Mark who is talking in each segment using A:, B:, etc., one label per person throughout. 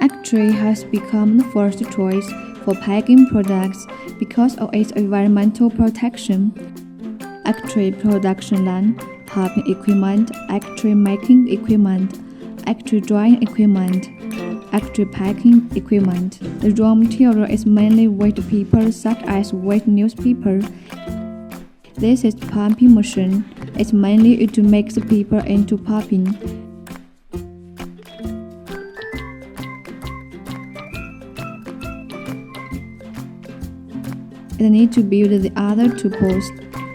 A: Egg tray has become the first choice for packing products because of its environmental protection. Egg tray production line, pulping equipment, egg tray making equipment, egg tray drying equipment, egg tray packing equipment. The raw material is mainly wet paper such as wet newspaper. This is pulping machine. It's mainly used to make the paper into pulping. It needs to build the other two posts.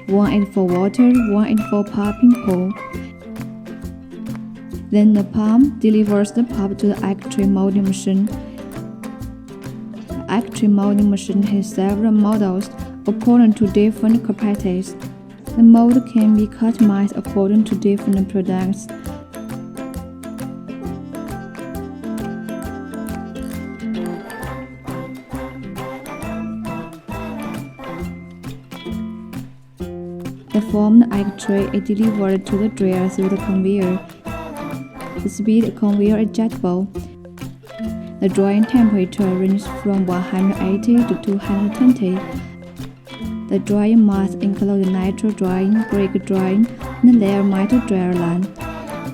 A: One is for water, one is for pulping pole. Then the pump delivers the pulp to the egg tray molding machine. The egg tray molding machine has several models according to different capacities. The mold can be customized according to different products. The formed egg tray is delivered to the dryer through the conveyor. The speed of conveyor is adjustable. The drying temperature ranges from 180 to 220. The drying must include nitro drying, brick drying, and layer metal dryer line.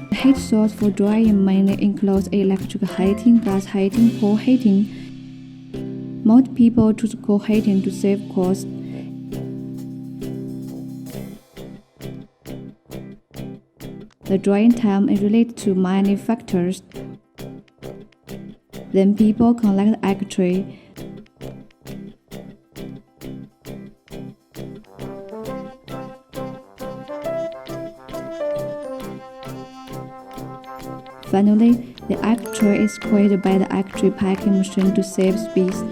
A: The heat source for drying mainly includes electric heating, gas heating, coal heating. Most people choose coal heating to save cost. The drying time is related to many factors. Then people collect the egg tray. Finally, the egg tray is squeezed by the egg tray packing machine to save space.